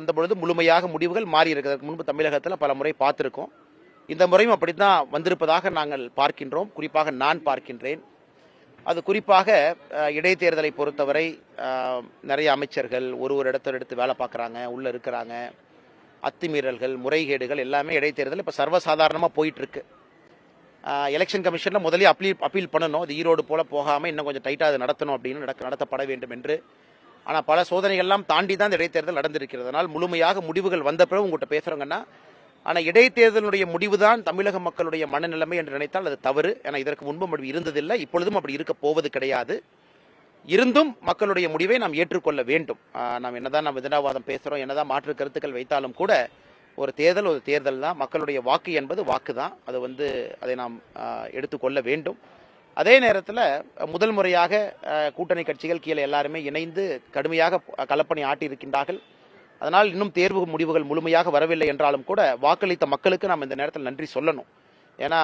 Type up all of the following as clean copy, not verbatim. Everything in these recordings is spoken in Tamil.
வந்தபொழுது முழுமையாக முடிவுகள் மாறி இருக்கிறதுக்கு முன்பு தமிழகத்தில் பல முறை பார்த்திருக்கோம். இந்த முறையும் அப்படித்தான் வந்திருப்பதாக நாங்கள் பார்க்கின்றோம். குறிப்பாக நான் பார்க்கின்றேன். அது குறிப்பாக இடைத்தேர்தலை பொறுத்தவரை நிறைய அமைச்சர்கள் ஒரு இடத்துல எடுத்து வேலை பார்க்குறாங்க, உள்ள இருக்கிறாங்க. அத்துமீறல்கள், முறைகேடுகள் எல்லாமே இடைத்தேர்தல் இப்போ சர்வசாதாரணமாக போயிட்டு இருக்கு. எலெக்ஷன் கமிஷனில் முதலே அப்பீல் பண்ணணும். அது ஈரோடு போல போகாமல் இன்னும் கொஞ்சம் டைட்டாக அது நடத்தணும் அப்படின்னு நடத்தப்பட வேண்டும் என்று. ஆனால் பல சோதனைகள்லாம் தாண்டி தான் இந்த இடைத்தேர்தல் நடந்திருக்கிறது. அதனால் முழுமையாக முடிவுகள் வந்த பிறகு உங்கள்கிட்ட பேசுகிறோங்கன்னா, ஆனால் இடைத்தேர்தலுடைய முடிவு தான் தமிழக மக்களுடைய மனநிலைமை என்று நினைத்தால் அது தவறு. ஏன்னா இதற்கு முன்பும் அப்படி இருந்ததில்லை, இப்பொழுதும் அப்படி இருக்க போவது கிடையாது. இருந்தும் மக்களுடைய முடிவை நாம் ஏற்றுக்கொள்ள வேண்டும். நாம் என்னதான் நாம் விதண்டாவாதம் பேசுகிறோம், என்னதான் மாற்று கருத்துக்கள் வைத்தாலும் கூட ஒரு தேர்தல் தான். மக்களுடைய வாக்கு என்பது வாக்கு தான். அது அதை நாம் எடுத்துக்கொள்ள வேண்டும். அதே நேரத்தில் முதல் முறையாக கூட்டணி கட்சிகள் கீழே எல்லாருமே இணைந்து கடுமையாக களப்பணி ஆட்டியிருக்கின்றார்கள். அதனால் இன்னும் தேர்வு முடிவுகள் முழுமையாக வரவில்லை என்றாலும் கூட வாக்களித்த மக்களுக்கு நாம் இந்த நேரத்தில் நன்றி சொல்லணும். ஏன்னா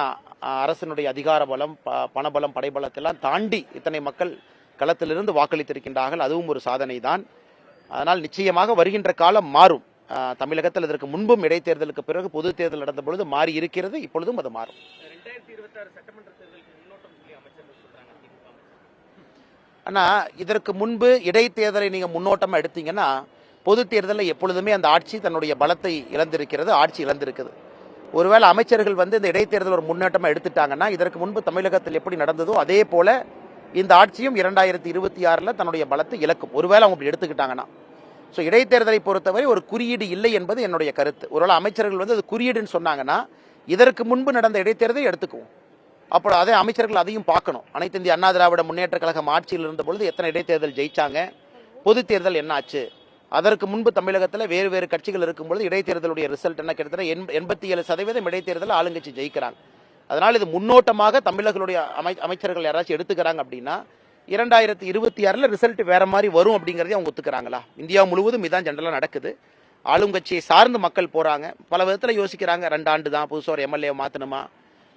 அரசினுடைய அதிகார பலம், பணபலம், படைபலத்தெல்லாம் தாண்டி இத்தனை மக்கள் களத்திலிருந்து வாக்களித்திருக்கின்றார்கள். அதுவும் ஒரு சாதனை தான். அதனால் நிச்சயமாக வருகின்ற காலம் மாறும். தமிழகத்தில் இதற்கு முன்பும் இடைத்தேர்தலுக்கு பிறகு பொது தேர்தல் நடந்த பொழுது மாறி இருக்கிறது, இப்பொழுதும் அது மாறும். ஆனா இதற்கு முன்பு இடைத்தேர்தலை நீங்க முன்னோட்டமா எடுத்தீங்கன்னா பொது தேர்தலில் எப்பொழுதுமே அந்த ஆட்சி தன்னுடைய பலத்தை இழந்திருக்கிறது, ஆட்சி இழந்திருக்குது. ஒருவேளை அமைச்சர்கள் இந்த இடைத்தேர்தல் ஒரு முன்னோட்டமா எடுத்துட்டாங்கன்னா இதற்கு முன்பு தமிழகத்தில் எப்படி நடந்ததோ அதே போல இந்த ஆட்சியும் 2026 தன்னுடைய பலத்தை இழக்கும். ஒருவேளை அவங்க அப்படி எடுத்துக்கிட்டாங்கன்னா. ஸோ இடைத்தேர்தலை பொறுத்தவரை ஒரு குறியீடு இல்லை என்பது என்னுடைய கருத்து. ஒருவேளை அமைச்சர்கள் அது குறியீடுன்னு சொன்னாங்கன்னா இதற்கு முன்பு நடந்த இடைத்தேர்தலை எடுத்துக்குவோம். அப்போ அதே அமைச்சர்கள் அதையும் பார்க்கணும். அனைத்து இந்திய அண்ணா திராவிட முன்னேற்ற கழகம் ஆட்சியில் இருந்த பொழுது எத்தனை இடைத்தேர்தல் ஜெயிச்சாங்க, பொது தேர்தல் என்ன ஆச்சு, அதற்கு முன்பு தமிழகத்தில் வேறு வேறு கட்சிகள் இருக்கும்பொழுது இடைத்தேர்தலுடைய ரிசல்ட் என்ன, கிட்டத்தட்ட 87% இடைத்தேர்தல் ஆளுங்கட்சி ஜெயிக்கிறாங்க. அதனால் இது முன்னோட்டமாக தமிழர்களுடைய அமைச்சர்கள் யாராச்சும் எடுத்துக்கிறாங்க அப்படின்னா 2026 ரிசல்ட் வேற மாதிரி வரும் அப்படிங்கிறதே அவங்க ஒத்துக்கிறாங்களா? இந்தியா முழுவதும் இதான் ஜெனரலாக நடக்குது. ஆளுங்கட்சியை சார்ந்து மக்கள் போறாங்க. பல விதத்தில் யோசிக்கிறாங்க. 2 ஆண்டு தான், புதுசாக ஒரு எம்எல்ஏ மாற்றணுமா,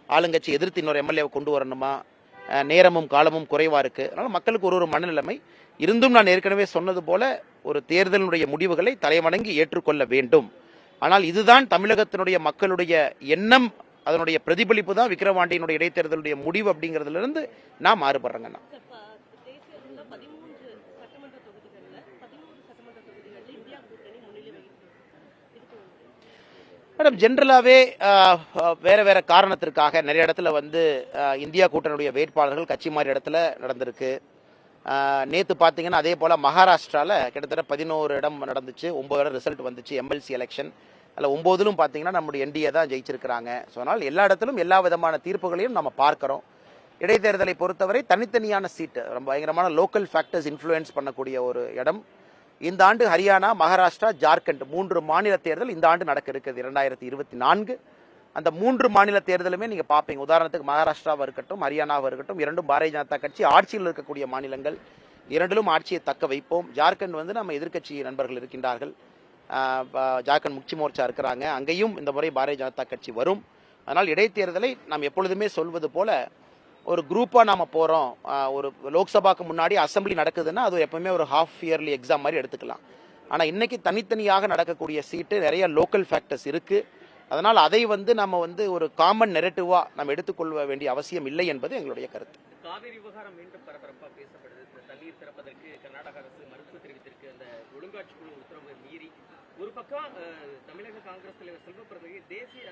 ஆளுங்கட்சி எதிர்த்து இன்னொரு எம்எல்ஏவை கொண்டு வரணுமா, நேரமும் காலமும் குறைவா இருக்கு. அதனால மக்களுக்கு ஒரு மனநிலைமை இருந்தும் நான் ஏற்கனவே சொன்னது போல ஒரு தேர்தலுடைய முடிவுகளை தலைவணங்கி ஏற்றுக்கொள்ள வேண்டும். ஆனால் இதுதான் தமிழகத்தினுடைய மக்களுடைய எண்ணம், அதனுடைய பிரதிபலிப்பு தான் விக்கிரவாண்டியினுடைய இடைத்தேர்தலுடைய முடிவு அப்படிங்கிறதுல இருந்து நான் மாறுபடுறேங்கண்ணா. மேடம் ஜென்ரலாகவே வேற வேற காரணத்திற்காக நிறைய இடத்துல இந்தியா கூட்டணியுடைய வேட்பாளர்கள் கட்சி மாறி இடத்துல நடந்திருக்கு. நேற்று பார்த்தீங்கன்னா அதே போல் மகாராஷ்டிராவில் கிட்டத்தட்ட 11 இடம் நடந்துச்சு, 9 இடம் ரிசல்ட் வந்துச்சு எம்எல்சி எலெக்ஷன். அதில் 9லும் பார்த்தீங்கன்னா நம்முடைய என்டிஏ தான் ஜெயிச்சிருக்கிறாங்க. ஸோ அதனால் எல்லா இடத்திலும் எல்லா விதமான தீர்ப்புகளையும் நம்ம பார்க்குறோம். இடைத்தேர்தலை பொறுத்தவரை தனித்தனியான சீட்டு, ரொம்ப பயங்கரமான லோக்கல் ஃபேக்டர்ஸ் இன்ஃப்ளூயன்ஸ் பண்ணக்கூடிய ஒரு இடம். இந்த ஆண்டு ஹரியானா, மகாராஷ்டிரா, ஜார்க்கண்ட் 3 மாநில தேர்தல் இந்த ஆண்டு நடக்க இருக்குது 2024. அந்த 3 மாநில தேர்தலுமே நீங்க பார்ப்பீங்க. உதாரணத்துக்கு மகாராஷ்டிராவாக இருக்கட்டும், ஹரியானாவாக இருக்கட்டும், இரண்டும் பாரதிய ஜனதா கட்சி ஆட்சியில் இருக்கக்கூடிய மாநிலங்கள். இரண்டிலும் ஆட்சியை தக்க வைப்போம். ஜார்க்கண்ட் நம்ம எதிர்க்கட்சி நண்பர்கள் இருக்கின்றார்கள். ஜார்க்கண்ட் முக்தி மோர்ச்சா இருக்கிறாங்க. அங்கேயும் இந்த முறை பாரதிய ஜனதா கட்சி வரும். அதனால் இடைத்தேர்தலை நாம் எப்பொழுதுமே சொல்வது போல ஒரு குரூப்பா நாம போறோம். ஒரு லோக்சபாக்கு முன்னாடி அசம்பிளி நடக்குதுன்னா அது எப்பவுமே ஒரு ஹாஃப் இயர்லி எக்ஸாம் மாதிரி எடுத்துக்கலாம். ஆனா இன்னைக்கு தனித்தனியாக நடக்கக்கூடிய சீட்டு நிறைய லோக்கல் ஃபேக்டர்ஸ் இருக்கு. அதனால் அதை நம்ம ஒரு காமன் நெரேட்டிவா நம்ம எடுத்துக்கொள்ள வேண்டிய அவசியம் இல்லை என்பது எங்களுடைய கருத்து. காவிரி விவகாரம் மீண்டும் பரபரப்பா பேசப்படுது. தண்ணீர் திறப்பதற்கு கர்நாடக அரசு மறுப்பு தெரிவித்திருக்கு. அந்த ஒழுங்காட்சி குழு உத்தரவை மீறி ஒரு பக்கம் தமிழக காங்கிரஸ் தலைவர் செல்வ பிறந்தகை தேசிய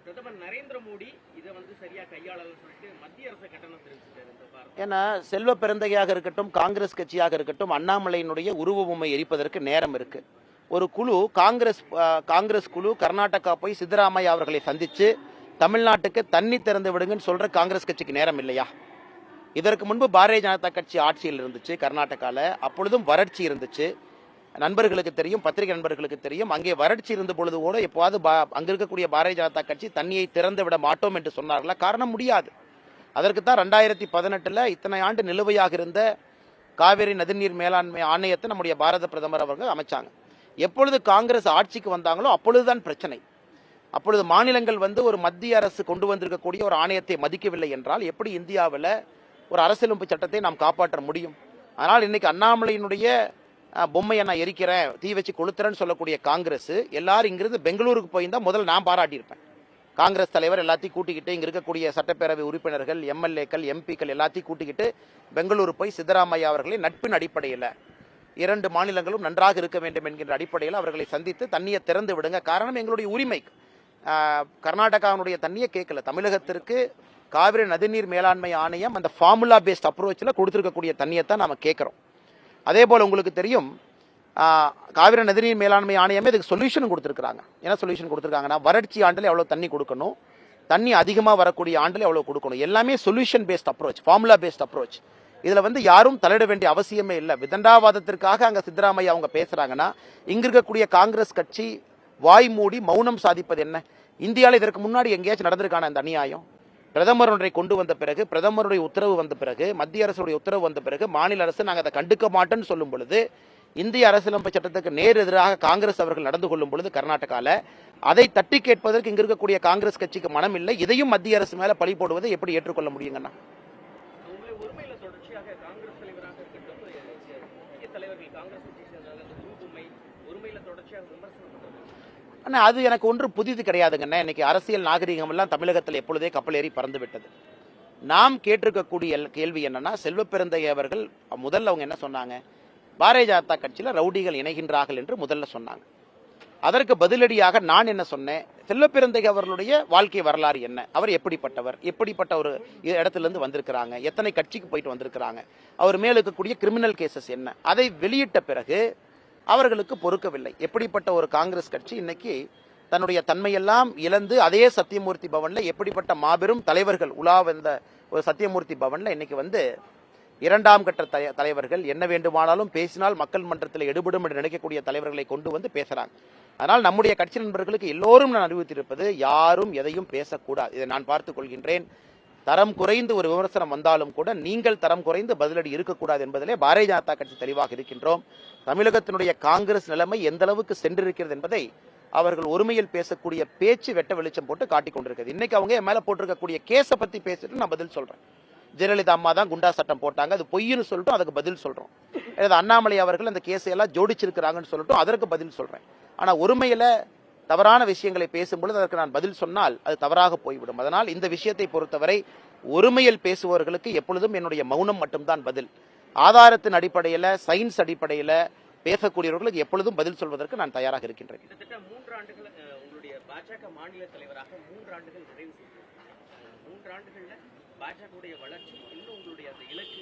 பிரதமர் நரேந்திர மோடி இதை சரியா கையாளலன்னு சொல்லிட்டு மத்திய அரசு கட்டணம் தெரிவிச்சிருக்காரு. ஏன்னா செல்வ பெருந்தகையாக இருக்கட்டும், காங்கிரஸ் கட்சியாக இருக்கட்டும், அண்ணாமலையினுடைய உருவ பொம்மை எரிப்பதற்கு நேரம் இருக்கு. ஒரு குழு காங்கிரஸ் குழு கர்நாடகா போய் சித்தராமையா அவர்களை சந்திச்சு தமிழ்நாட்டுக்கு தண்ணி திறந்து விடுங்கன்னு சொல்ற காங்கிரஸ் கட்சிக்கு நேரம் இல்லையா? இதற்கு முன்பு பாரதிய ஜனதா கட்சி ஆட்சியில் இருந்துச்சு கர்நாடகால. அப்பொழுதும் வறட்சி இருந்துச்சு. நண்பர்களுக்கு தெரியும், பத்திரிகை நண்பர்களுக்கு தெரியும். அங்கே வறட்சி இருந்த பொழுது கூட எப்போது அங்க இருக்கக்கூடிய பாரதிய ஜனதா கட்சி தண்ணியை திறந்து விட மாட்டோம் என்று சொன்னார்களா? காரணம் முடியாது. அதற்கு தான் 2018 இத்தனை ஆண்டு நிலுவையாக இருந்த காவிரி நதிநீர் மேலாண்மை ஆணையத்தை நம்முடைய பாரத பிரதமர் அவர்கள் அமைச்சாங்க. எப்பொழுது காங்கிரஸ் ஆட்சிக்கு வந்தாங்களோ அப்பொழுதுதான் பிரச்சனை. அப்பொழுது மாநிலங்கள் ஒரு மத்திய அரசு கொண்டு வந்திருக்கக்கூடிய ஒரு ஆணையத்தை மதிக்கவில்லை என்றால் எப்படி இந்தியாவில் ஒரு அரசியலமைப்பு சட்டத்தை நாம் காப்பாற்ற முடியும்? ஆனால் இன்னைக்கு அண்ணாமலையினுடைய பொம்மையை நான் எரிக்கிறேன், தீ வச்சு கொளுத்துறேன்னு சொல்லக்கூடிய காங்கிரஸ் எல்லாரும் இங்கிருந்து பெங்களூருக்கு போயிருந்தா முதல்ல நான் பாராட்டியிருப்பேன். காங்கிரஸ் தலைவர் எல்லாத்தையும் கூட்டிக்கிட்டு இங்க இருக்கக்கூடிய சட்டப்பேரவை உறுப்பினர்கள், எம்எல்ஏக்கள், எம்பிக்கள் எல்லாத்தையும் கூட்டிக்கிட்டு பெங்களூரு போய் சித்தராமையா அவர்களை நட்பின் அடிப்படையில் 2 மாநிலங்களும் நன்றாக இருக்க வேண்டும் என்கின்ற அடிப்படையில் அவர்களை சந்தித்து தண்ணியை திறந்து விடுங்க. காரணம் எங்களுடைய உரிமை. கர்நாடகாவுடைய தண்ணியை கேட்கல. தமிழகத்திற்கு காவிரி நதிநீர் மேலாண்மை ஆணையம் அந்த ஃபார்முலா பேஸ்ட் அப்ரோச்சில் கொடுத்துருக்கக்கூடிய தண்ணியை தான் நாம கேட்கிறோம். அதே போல உங்களுக்கு தெரியும், காவிரி நதிநீர் மேலாண்மை ஆணையமே இதுக்கு சொல்யூஷன் கொடுத்துருக்காங்க. என்ன சொல்யூஷன் கொடுத்துருக்காங்கன்னா, வறட்சி ஆண்டில் எவ்வளவு தண்ணி கொடுக்கணும், தண்ணி அதிகமாக வரக்கூடிய ஆண்டில் எவ்வளவு கொடுக்கணும், எல்லாமே solution paste approach, formula paste approach. இதுல யாரும் தலையிட வேண்டிய அவசியமே இல்லை. விதண்டாவாதத்திற்காக அங்க சித்தராமையா அவங்க பேசுறாங்கன்னா, இங்க இருக்கக்கூடிய காங்கிரஸ் கட்சி வாய் மூடி மௌனம் சாதிப்பது என்ன? இந்தியாவில் இதற்கு முன்னாடி எங்கேயாச்சும் நடந்திருக்கான இந்த அநியாயம்? பிரதமர் ஒன்றை கொண்டு வந்த பிறகு, பிரதமருடைய உத்தரவு வந்த பிறகு, மத்திய அரசுடைய உத்தரவு வந்த பிறகு மாநில அரசு நாங்கள் அதை கண்டுக்க மாட்டோம்னு சொல்லும் பொழுது, இந்திய அரசியலமைப்பு சட்டத்துக்கு நேர் எதிராக காங்கிரஸ் அவர்கள் நடந்து கொள்ளும் பொழுது கர்நாடகாவில் அதை தட்டி கேட்பதற்கு இங்க இருக்கக்கூடிய காங்கிரஸ் கட்சிக்கு மனம் இல்லை. இதையும் மத்திய அரசு மேல பழி போடுவதை எப்படி ஏற்றுக்கொள்ள முடியுங்கன்னா? ஆனா அது எனக்கு ஒன்று புதிது கிடையாதுங்கண்ணா. இன்னைக்கு அரசியல் நாகரிகம் எல்லாம் தமிழகத்தில் எப்பொழுதே கப்பல் ஏறி பறந்து விட்டது. நாம் கேட்டிருக்கக்கூடிய கேள்வி என்னன்னா, செல்வப்பெருந்தைய அவர்கள் முதல்ல அவங்க என்ன சொன்னாங்க, பாரதிய ஜனதா கட்சியில ரவுடிகள் இணைகின்றார்கள் என்று முதல்ல சொன்னாங்க. அதற்கு பதிலடியாக நான் என்ன சொன்னேன், செல்வப்பெருந்தைய அவர்களுடைய வாழ்க்கை வரலாறு என்ன, அவர் எப்படிப்பட்டவர், எப்படிப்பட்ட ஒரு இடத்திலிருந்து வந்திருக்கிறாங்க, எத்தனை கட்சிக்கு போயிட்டு வந்திருக்கிறாங்க, அவர் மேல் இருக்கக்கூடிய கிரிமினல் கேசஸ் என்ன, அதை வெளியிட்ட பிறகு அவர்களுக்கு பொறுக்கவில்லை. எப்படிப்பட்ட ஒரு காங்கிரஸ் கட்சி இன்னைக்கு தன்னுடைய தன்மையெல்லாம் இழந்து அதே சத்தியமூர்த்தி பவன்ல எப்படிப்பட்ட மாபெரும் தலைவர்கள் உலா வந்த ஒரு சத்தியமூர்த்தி பவன்ல இன்னைக்கு 2ஆம் கட்ட தலைவர்கள் என்ன வேண்டுமானாலும் பேசினால் மக்கள் மன்றத்தில் எடுபடும் என்று நினைக்கக்கூடிய தலைவர்களை கொண்டு வந்து பேசுறாங்க. அதனால் நம்முடைய கட்சி நண்பர்களுக்கு எல்லோரும் நான் அறிவித்திருப்பது, யாரும் எதையும் பேசக்கூடாது. இதை நான் பார்த்துக் கொள்கின்றேன். தரம் குறைந்து ஒரு விமர்சனம் வந்தாலும் கூட நீங்கள் தரம் குறைந்து பதிலடி இருக்கக்கூடாது என்பதிலே பாரதிய ஜனதா கட்சி தெளிவாக இருக்கின்றோம். தமிழகத்தினுடைய காங்கிரஸ் நிலைமை எந்த அளவுக்கு சென்றிருக்கிறது என்பதை அவர்கள் ஒருமையில் பேசக்கூடிய பேச்சு வெட்ட வெளிச்சம் போட்டு காட்டிக் கொண்டிருக்கிறது. இன்னைக்கு அவங்க மேல போட்டிருக்கக்கூடிய கேஸை பத்தி பேசிட்டு நான் பதில் சொல்றேன். ஜெயலலிதா அம்மா தான் குண்டா சட்டம் போட்டாங்க, அது பொய்ன்னு சொல்லிட்டோம், அதுக்கு பதில் சொல்றோம். அண்ணாமலை அவர்கள் அந்த கேஸை எல்லாம் ஜோடிச்சிருக்கிறாங்கன்னு சொல்லிட்டோம், அதற்கு பதில் சொல்றேன். ஆனா ஒருமையில தவறான விஷயங்களை பேசும்பொழுது அதற்கு நான் பதில் சொன்னால் அது தவறாக போய்விடும். அதனால் இந்த விஷயத்தை பொறுத்தவரை ஒருமையில் பேசுபவர்களுக்கு எப்பொழுதும் என்னுடைய மௌனம் மட்டும்தான் பதில். ஆதாரத்தின் அடிப்படையில், சயின்ஸ் அடிப்படையில் பேசக்கூடியவர்களுக்கு எப்பொழுதும் பதில் சொல்வதற்கு நான் தயாராக இருக்கின்றேன். கிட்டத்தட்ட 3 ஆண்டுகள் உங்களுடைய பாஜக மாநில தலைவராக 3 ஆண்டுகள் நிறைவு செய்தீர்கள். 3 ஆண்டுகள்ல பாஜகவுடைய வளர்ச்சி இன்னும் உங்களுடைய அந்த இலக்கு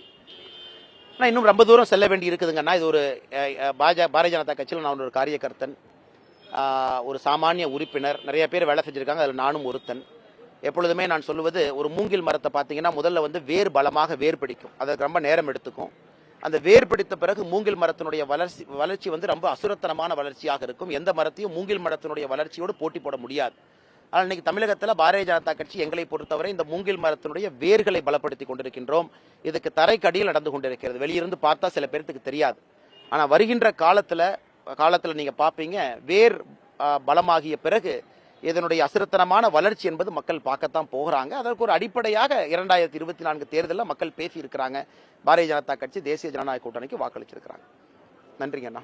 இன்னும் ரொம்ப தூரம் செல்ல வேண்டி இருக்குதுங்கன்னா, இது ஒரு பாரதிய ஜனதா கட்சியில் நான் ஒரு காரியகர்த்தன், ஒரு சாமானிய உறுப்பினர், நிறைய பேர் வேலை செஞ்சிருக்காங்க, அதில் நானும் ஒருத்தன். எப்பொழுதுமே நான் சொல்லுவது, ஒரு மூங்கில் மரத்தை பார்த்தீங்கன்னா முதல்ல வேர் பலமாக வேர் பிடிக்கும், அதற்கு ரொம்ப நேரம் எடுத்துக்கும். அந்த வேர் பிடித்த பிறகு மூங்கில் மரத்தினுடைய வளர்ச்சி ரொம்ப அசுரத்தனமான வளர்ச்சியாக இருக்கும். எந்த மரத்தையும் மூங்கில் மரத்தினுடைய வளர்ச்சியோடு போட்டி போட முடியாது. ஆனால் இன்னைக்கு தமிழகத்தில் பாரதிய ஜனதா கட்சி எங்களை பொறுத்தவரை இந்த மூங்கில் மரத்தினுடைய வேர்களை பலப்படுத்தி கொண்டிருக்கின்றோம். இதுக்கு தரைக்கடியில் நடந்து கொண்டிருக்கிறது. வெளியிருந்து பார்த்தா சில பேருக்கு தெரியாது. ஆனால் வருகின்ற காலத்தில் நீங்க பார்ப்பீங்க, வேர் பலமாகிய பிறகு இதனுடைய அசுரத்தனமான வளர்ச்சி என்பது மக்கள் பார்க்கத்தான் போகிறாங்க. அதற்கு ஒரு அடிப்படையாக 2024 தேர்தலில் மக்கள் பேசி இருக்கிறாங்க. பாரதிய ஜனதா கட்சி தேசிய ஜனநாயக கூட்டணிக்கு வாக்களிச்சிருக்கிறாங்க. நன்றிங்கண்ணா.